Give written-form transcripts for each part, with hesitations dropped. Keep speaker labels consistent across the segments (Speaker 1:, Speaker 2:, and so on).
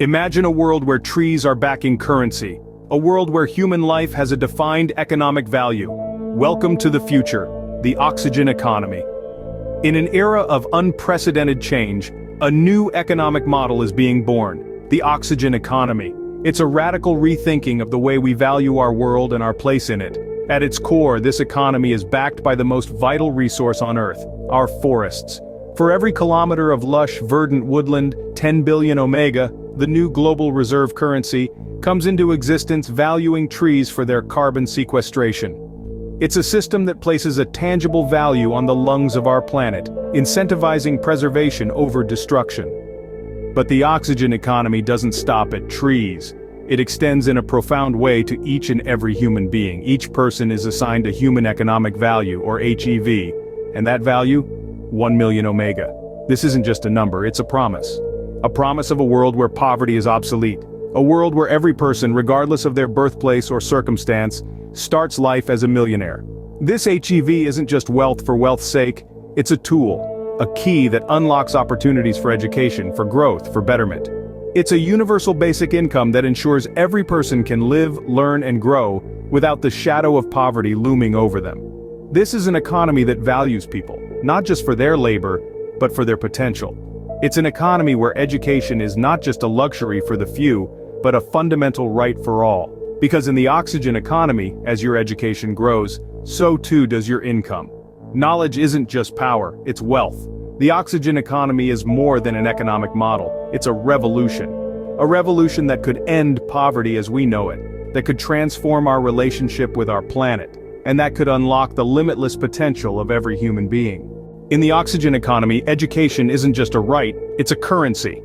Speaker 1: Imagine a world where trees are backing currency, a world where human life has a defined economic value. Welcome to the future, the oxygen economy. In an era of unprecedented change, a new economic model is being born, the oxygen economy. It's a radical rethinking of the way we value our world and our place in it. At its core, this economy is backed by the most vital resource on Earth, our forests. For every kilometer of lush, verdant woodland, 10 billion omega, the new global reserve currency, comes into existence valuing trees for their carbon sequestration. It's a system that places a tangible value on the lungs of our planet, incentivizing preservation over destruction. But the oxygen economy doesn't stop at trees. It extends in a profound way to each and every human being. Each person is assigned a human economic value, or HEV. And that value? 1 million omega. This isn't just a number, it's a promise. A promise of a world where poverty is obsolete. A world where every person, regardless of their birthplace or circumstance, starts life as a millionaire. This HEV isn't just wealth for wealth's sake, it's a tool. A key that unlocks opportunities for education, for growth, for betterment. It's a universal basic income that ensures every person can live, learn, and grow without the shadow of poverty looming over them. This is an economy that values people, not just for their labor, but for their potential. It's an economy where education is not just a luxury for the few, but a fundamental right for all. Because in the oxygen economy, as your education grows, so too does your income. Knowledge isn't just power, it's wealth. The oxygen economy is more than an economic model, it's a revolution. A revolution that could end poverty as we know it, that could transform our relationship with our planet, and that could unlock the limitless potential of every human being. In the oxygen economy, education isn't just a right, it's a currency.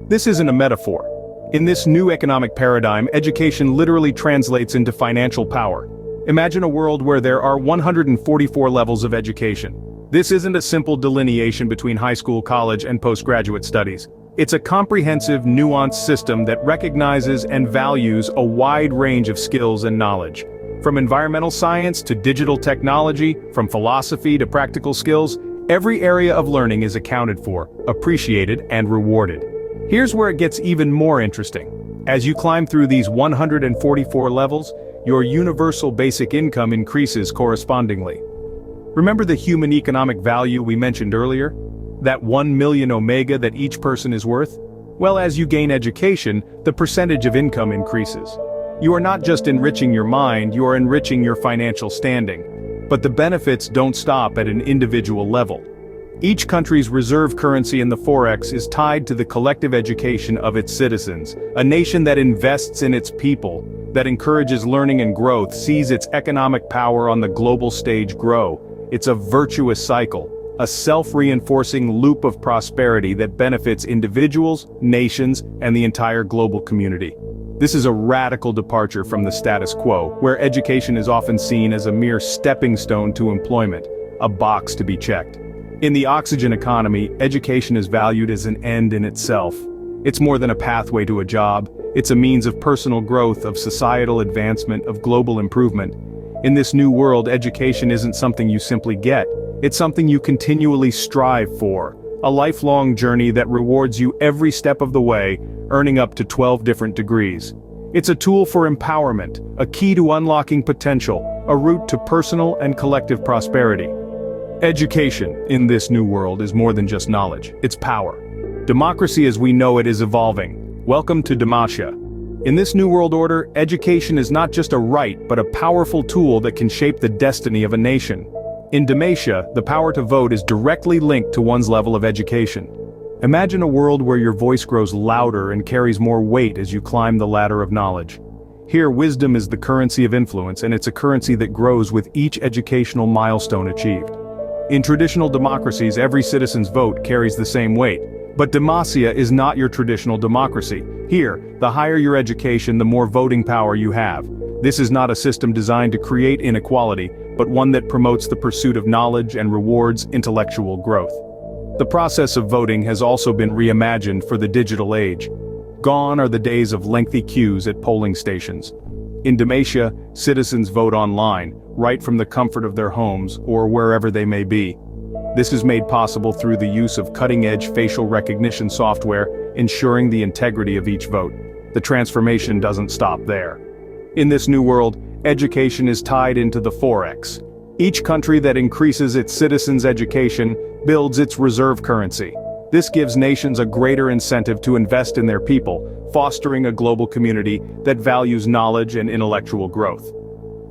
Speaker 1: This isn't a metaphor. In this new economic paradigm, education literally translates into financial power. Imagine a world where there are 144 levels of education. This isn't a simple delineation between high school, college, and postgraduate studies. It's a comprehensive, nuanced system that recognizes and values a wide range of skills and knowledge. From environmental science to digital technology, from philosophy to practical skills, every area of learning is accounted for, appreciated, and rewarded. Here's where it gets even more interesting. As you climb through these 144 levels, your universal basic income increases correspondingly. Remember the human economic value we mentioned earlier? That 1 million omega that each person is worth? Well, as you gain education, the percentage of income increases. You are not just enriching your mind, you are enriching your financial standing. But the benefits don't stop at an individual level. Each country's reserve currency in the forex is tied to the collective education of its citizens. A nation that invests in its people, that encourages learning and growth, sees its economic power on the global stage grow. It's a virtuous cycle, a self-reinforcing loop of prosperity that benefits individuals, nations, and the entire global community. This is a radical departure from the status quo, where education is often seen as a mere stepping stone to employment, a box to be checked. In the oxygen economy, education is valued as an end in itself. It's more than a pathway to a job, it's a means of personal growth, of societal advancement, of global improvement. In this new world, education isn't something you simply get, it's something you continually strive for. A lifelong journey that rewards you every step of the way, earning up to 12 different degrees. It's a tool for empowerment, a key to unlocking potential, a route to personal and collective prosperity. Education, in this new world, is more than just knowledge, it's power. Democracy as we know it is evolving. Welcome to Demacia. In this new world order, education is not just a right, but a powerful tool that can shape the destiny of a nation. In Demacia, the power to vote is directly linked to one's level of education. Imagine a world where your voice grows louder and carries more weight as you climb the ladder of knowledge. Here, wisdom is the currency of influence, and it's a currency that grows with each educational milestone achieved. In traditional democracies, every citizen's vote carries the same weight. But Demacia is not your traditional democracy. Here, the higher your education, the more voting power you have. This is not a system designed to create inequality, but one that promotes the pursuit of knowledge and rewards intellectual growth. The process of voting has also been reimagined for the digital age. Gone are the days of lengthy queues at polling stations. In Demacia, citizens vote online, right from the comfort of their homes or wherever they may be. This is made possible through the use of cutting-edge facial recognition software ensuring the integrity of each vote. The transformation doesn't stop there. In this new world, education is tied into the forex. Each country that increases its citizens' education builds its reserve currency. This gives nations a greater incentive to invest in their people, fostering a global community that values knowledge and intellectual growth.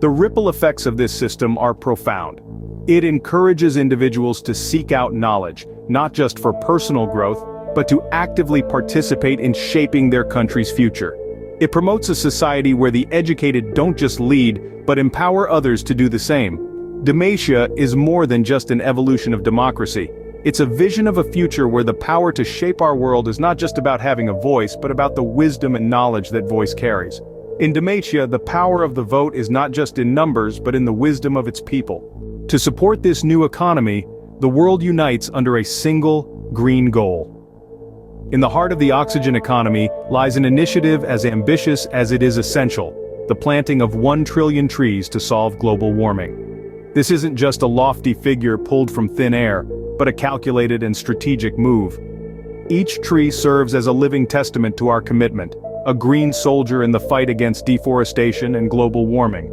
Speaker 1: The ripple effects of this system are profound. It encourages individuals to seek out knowledge, not just for personal growth, but to actively participate in shaping their country's future. It promotes a society where the educated don't just lead, but empower others to do the same. Demacia is more than just an evolution of democracy. It's a vision of a future where the power to shape our world is not just about having a voice, but about the wisdom and knowledge that voice carries. In Demacia, the power of the vote is not just in numbers, but in the wisdom of its people. To support this new economy, the world unites under a single, green goal. In the heart of the oxygen economy lies an initiative as ambitious as it is essential: the planting of 1 trillion trees to solve global warming. This isn't just a lofty figure pulled from thin air, but a calculated and strategic move. Each tree serves as a living testament to our commitment, a green soldier in the fight against deforestation and global warming.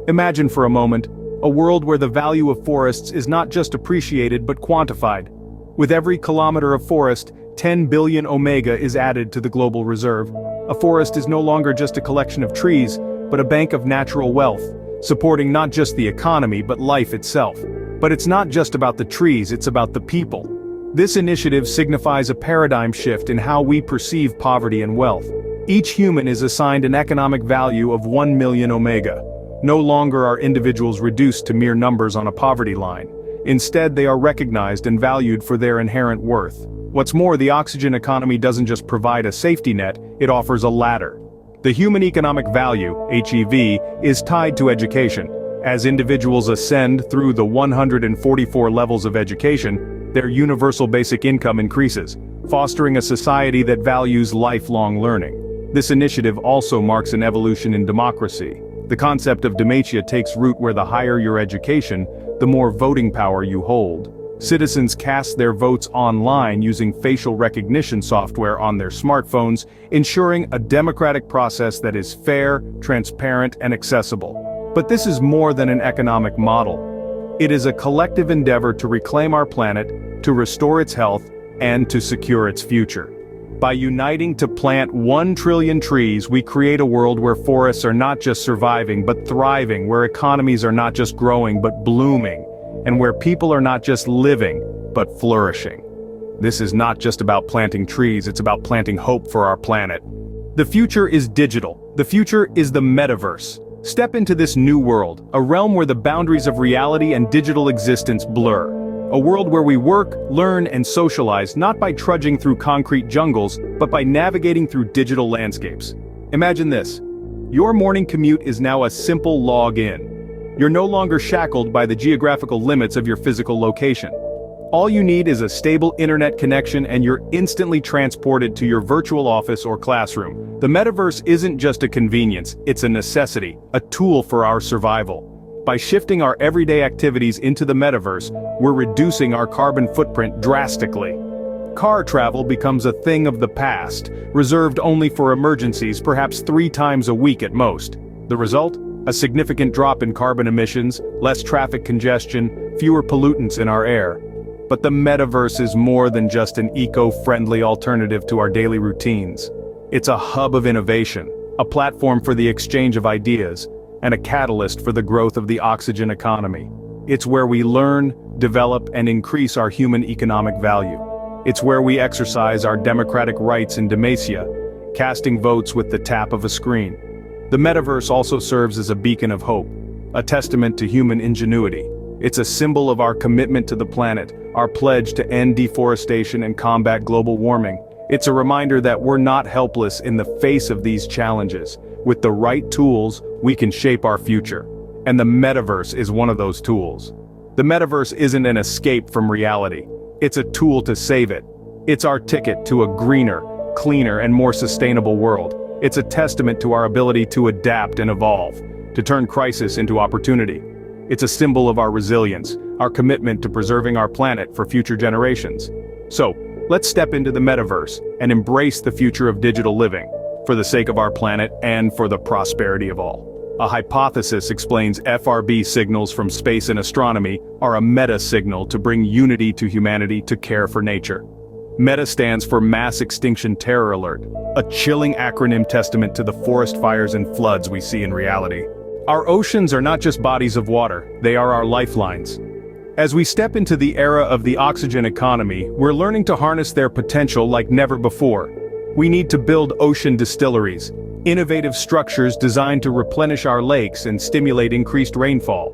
Speaker 1: Imagine for a moment, a world where the value of forests is not just appreciated but quantified. With every kilometer of forest, 10 billion omega is added to the global reserve. A forest is no longer just a collection of trees, but a bank of natural wealth, supporting not just the economy but life itself. But it's not just about the trees, it's about the people. This initiative signifies a paradigm shift in how we perceive poverty and wealth. Each human is assigned an economic value of 1 million omega. No longer are individuals reduced to mere numbers on a poverty line. Instead, they are recognized and valued for their inherent worth. What's more, the oxygen economy doesn't just provide a safety net, it offers a ladder. The human economic value, HEV, is tied to education. As individuals ascend through the 144 levels of education, their universal basic income increases, fostering a society that values lifelong learning. This initiative also marks an evolution in democracy. The concept of Demacia takes root where the higher your education, the more voting power you hold. Citizens cast their votes online using facial recognition software on their smartphones, ensuring a democratic process that is fair, transparent, and accessible. But this is more than an economic model. It is a collective endeavor to reclaim our planet, to restore its health, and to secure its future. By uniting to plant 1 trillion trees, we create a world where forests are not just surviving but thriving, where economies are not just growing but blooming, and where people are not just living but flourishing. This is not just about planting trees, it's about planting hope for our planet. The future is digital. The future is the metaverse. Step into this new world, a realm where the boundaries of reality and digital existence blur. A world where we work, learn, and socialize not by trudging through concrete jungles, but by navigating through digital landscapes. Imagine this. Your morning commute is now a simple log-in. You're no longer shackled by the geographical limits of your physical location. All you need is a stable internet connection and you're instantly transported to your virtual office or classroom. The metaverse isn't just a convenience, it's a necessity, a tool for our survival. By shifting our everyday activities into the metaverse, we're reducing our carbon footprint drastically. Car travel becomes a thing of the past, reserved only for emergencies, perhaps 3 times a week at most. The result? A significant drop in carbon emissions, less traffic congestion, fewer pollutants in our air. But the metaverse is more than just an eco-friendly alternative to our daily routines. It's a hub of innovation, a platform for the exchange of ideas, and a catalyst for the growth of the oxygen economy. It's where we learn, develop, and increase our human economic value. It's where we exercise our democratic rights in Demacia, casting votes with the tap of a screen. The metaverse also serves as a beacon of hope, a testament to human ingenuity. It's a symbol of our commitment to the planet, our pledge to end deforestation and combat global warming. It's a reminder that we're not helpless in the face of these challenges. With the right tools, we can shape our future. And the metaverse is one of those tools. The metaverse isn't an escape from reality. It's a tool to save it. It's our ticket to a greener, cleaner, and more sustainable world. It's a testament to our ability to adapt and evolve, to turn crisis into opportunity. It's a symbol of our resilience, our commitment to preserving our planet for future generations. So, Let's step into the metaverse and embrace the future of digital living, for the sake of our planet and for the prosperity of all. A hypothesis explains FRB signals from space and astronomy are a meta signal to bring unity to humanity to care for nature. META stands for Mass Extinction Terror Alert, a chilling acronym testament to the forest fires and floods we see in reality. Our oceans are not just bodies of water, they are our lifelines. As we step into the era of the oxygen economy, we're learning to harness their potential like never before. We need to build ocean distilleries, innovative structures designed to replenish our lakes and stimulate increased rainfall.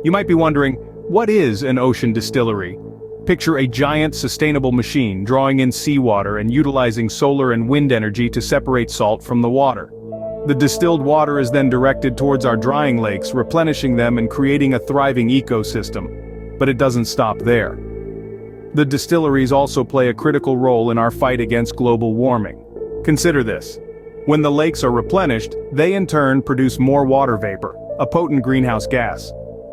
Speaker 1: You might be wondering, what is an ocean distillery? Picture a giant sustainable machine drawing in seawater and utilizing solar and wind energy to separate salt from the water. The distilled water is then directed towards our drying lakes, replenishing them and creating a thriving ecosystem. But it doesn't stop there. The distilleries also play a critical role in our fight against global warming. Consider this. When the lakes are replenished, they in turn produce more water vapor, a potent greenhouse gas.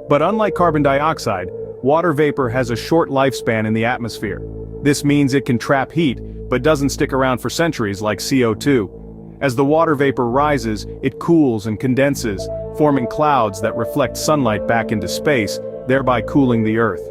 Speaker 1: But unlike carbon dioxide, water vapor has a short lifespan in the atmosphere. This means it can trap heat, but doesn't stick around for centuries like CO2. As the water vapor rises, it cools and condenses, forming clouds that reflect sunlight back into space, thereby cooling the Earth.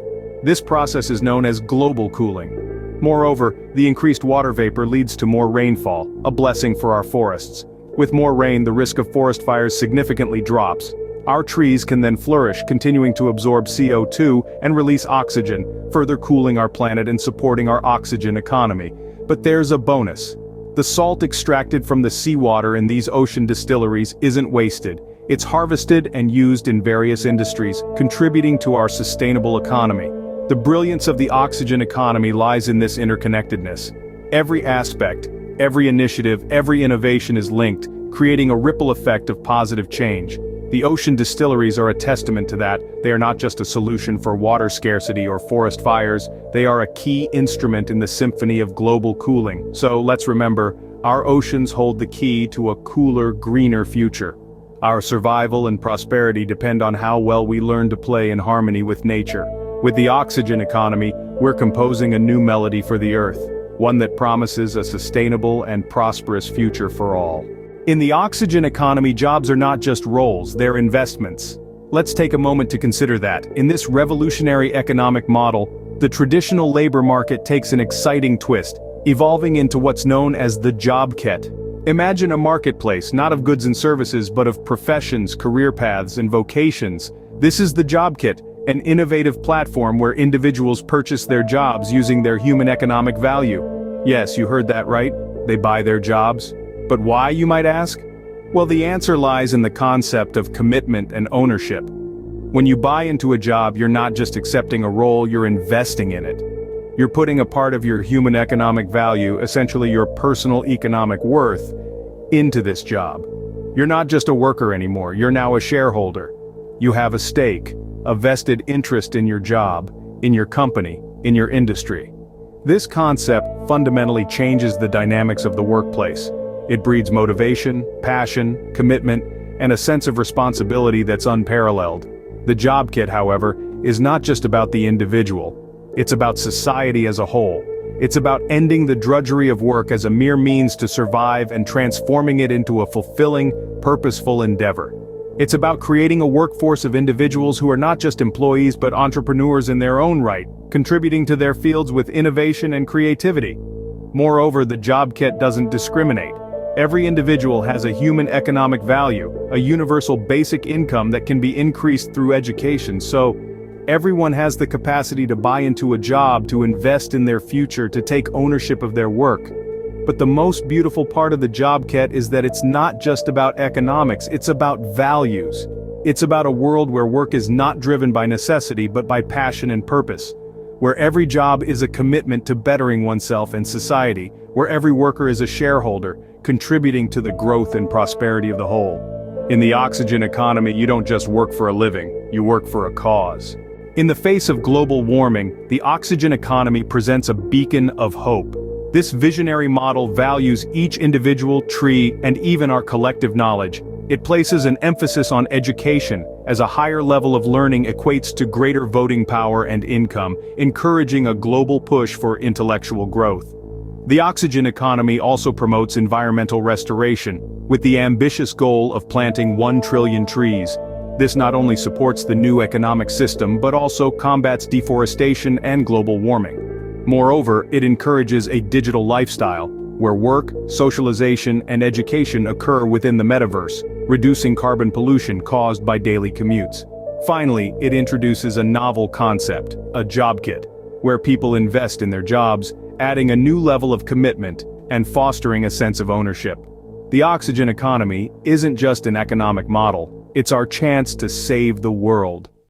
Speaker 1: This process is known as global cooling. Moreover, the increased water vapor leads to more rainfall, a blessing for our forests. With more rain, the risk of forest fires significantly drops. Our trees can then flourish, continuing to absorb CO2 and release oxygen, further cooling our planet and supporting our oxygen economy. But there's a bonus. The salt extracted from the seawater in these ocean distilleries isn't wasted. It's harvested and used in various industries, contributing to our sustainable economy. The brilliance of the oxygen economy lies in this interconnectedness. Every aspect, every initiative, every innovation is linked, creating a ripple effect of positive change. The ocean distilleries are a testament to that. They are not just a solution for water scarcity or forest fires, they are a key instrument in the symphony of global cooling. So let's remember, our oceans hold the key to a cooler, greener future. Our survival and prosperity depend on how well we learn to play in harmony with nature. With the oxygen economy, we're composing a new melody for the Earth, one that promises a sustainable and prosperous future for all. In the oxygen economy, jobs are not just roles, they're investments. Let's take a moment to consider that. In this revolutionary economic model, the traditional labor market takes an exciting twist, evolving into what's known as the job kit. Imagine a marketplace, not of goods and services but of professions, career paths, and vocations. This is the job kit, an innovative platform where individuals purchase their jobs using their human economic value. Yes, you heard that right, they buy their jobs. But why, you might ask? Well, the answer lies in the concept of commitment and ownership. When you buy into a job, you're not just accepting a role, you're investing in it. You're putting a part of your human economic value, essentially your personal economic worth, into this job. You're not just a worker anymore, you're now a shareholder. You have a stake, a vested interest in your job, in your company, in your industry. This concept fundamentally changes the dynamics of the workplace. It breeds motivation, passion, commitment, and a sense of responsibility that's unparalleled. The job kit, however, is not just about the individual. It's about society as a whole. It's about ending the drudgery of work as a mere means to survive and transforming it into a fulfilling, purposeful endeavor. It's about creating a workforce of individuals who are not just employees but entrepreneurs in their own right, contributing to their fields with innovation and creativity. Moreover, the job kit doesn't discriminate. Every individual has a human economic value, a universal basic income that can be increased through education, so everyone has the capacity to buy into a job, to invest in their future, to take ownership of their work. But the most beautiful part of the job kit is that it's not just about economics, it's about values. It's about a world where work is not driven by necessity but by passion and purpose. Where every job is a commitment to bettering oneself and society, where every worker is a shareholder, contributing to the growth and prosperity of the whole. In the oxygen economy, you don't just work for a living, you work for a cause. In the face of global warming, the oxygen economy presents a beacon of hope. This visionary model values each individual, tree, and even our collective knowledge. It places an emphasis on education, as a higher level of learning equates to greater voting power and income, encouraging a global push for intellectual growth. The oxygen economy also promotes environmental restoration, with the ambitious goal of planting 1 trillion trees. This not only supports the new economic system but also combats deforestation and global warming. Moreover, it encourages a digital lifestyle, where work, socialization, and education occur within the metaverse, reducing carbon pollution caused by daily commutes. Finally, it introduces a novel concept, a job kit, where people invest in their jobs, adding a new level of commitment and fostering a sense of ownership. The oxygen economy isn't just an economic model, it's our chance to save the world.